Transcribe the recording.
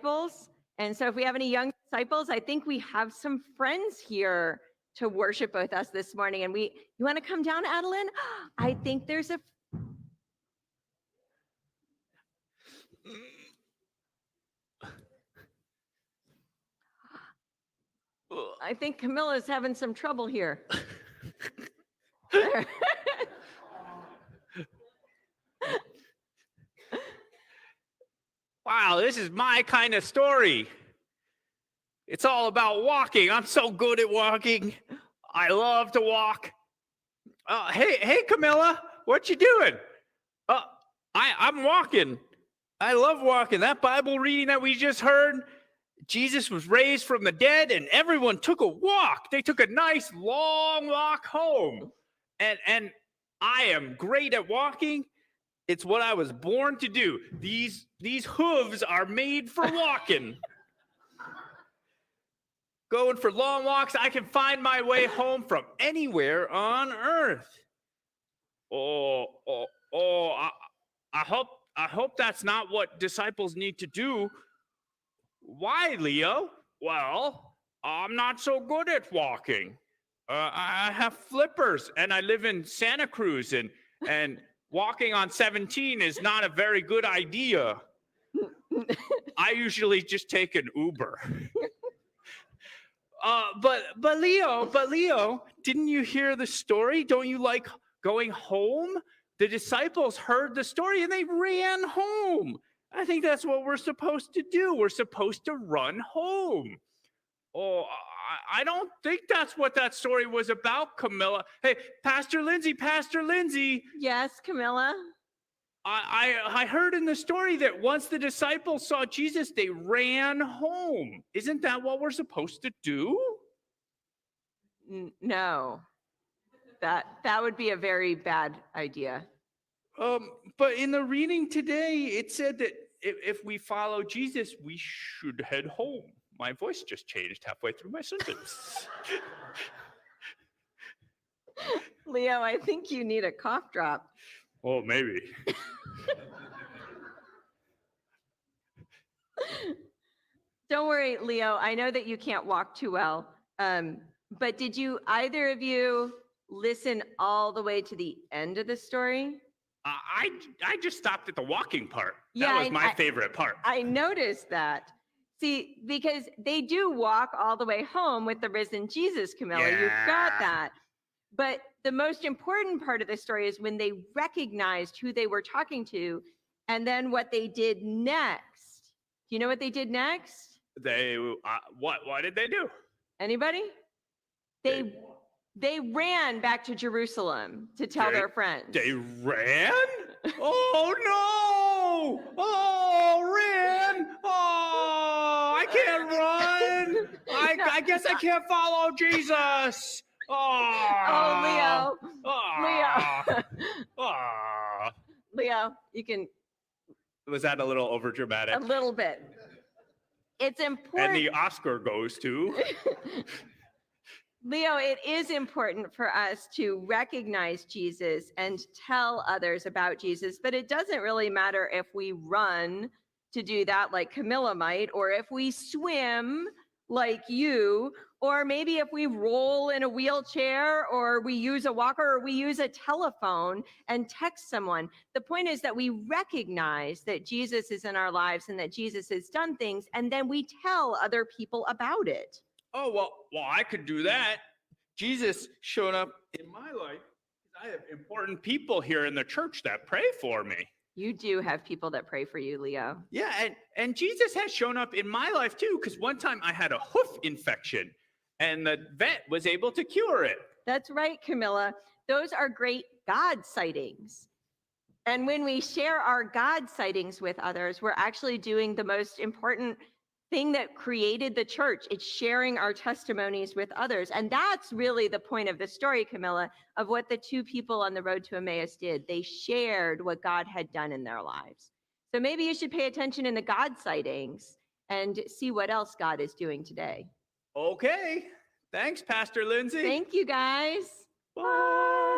disciples. And so if we have any young disciples, I think we have some friends here to worship with us this morning. And you want to come down, Adeline? I think there's I think Camilla's having some trouble here. Wow, this is my kind of story. It's all about walking. I'm so good at walking. I love to walk. Hey, Camilla, what you doing? I'm walking. I love walking. That Bible reading that we just heard, Jesus was raised from the dead, and everyone took a walk. They took a nice long walk home. And I am great at walking. It's what I was born to do. These hooves are made for walking. Going for long walks, I can find my way home from anywhere on earth. I hope that's not what disciples need to do. Why, Leo? Well, I'm not so good at walking. I have flippers, and I live in Santa Cruz, and walking on 17 is not a very good idea. I usually just take an Uber. But Leo, didn't you hear the story? Don't you like going home? The disciples heard the story and they ran home. I think that's what we're supposed to do. We're supposed to run home. Oh, I don't think that's what that story was about, Camilla. Hey, Pastor Lindsay. Yes, Camilla? I heard in the story that once the disciples saw Jesus, they ran home. Isn't that what we're supposed to do? No. That would be a very bad idea. But in the reading today, it said that if we follow Jesus, we should head home. My voice just changed halfway through my sentence. Leo, I think you need a cough drop. Oh, maybe. Don't worry, Leo. I know that you can't walk too well. But did either of you listen all the way to the end of the story? I just stopped at the walking part. Yeah, that was my favorite part. I noticed that. See, because they do walk all the way home with the risen Jesus, Camilla. Yeah. You've got that. But the most important part of the story is when they recognized who they were talking to and then what they did next. Do you know what they did next? What did they do? Anybody? They ran back to Jerusalem to tell their friends. They ran? Oh, no! Oh, ran! Oh, I can't run! I guess I can't follow Jesus! Oh, Leo. Oh. Leo, you can... Was that a little overdramatic? A little bit. It's important. And the Oscar goes to... Leo, it is important for us to recognize Jesus and tell others about Jesus, but it doesn't really matter if we run to do that like Camilla might, or if we swim like you, or maybe if we roll in a wheelchair, or we use a walker, or we use a telephone and text someone. The point is that we recognize that Jesus is in our lives and that Jesus has done things, and then we tell other people about it. Oh, well, I could do that. Jesus showed up in my life. I have important people here in the church that pray for me. You do have people that pray for you, Leo. Yeah, and Jesus has shown up in my life too, because one time I had a hoof infection and the vet was able to cure it. That's right, Camilla. Those are great God sightings. And when we share our God sightings with others, we're actually doing the most important thing that created the church. It's sharing our testimonies with others. And that's really the point of the story, Camilla, of what the two people on the road to Emmaus did. They shared what God had done in their lives. So maybe you should pay attention in the God sightings and see what else God is doing today. Okay. Thanks, Pastor Lindsay. Thank you, guys. Bye.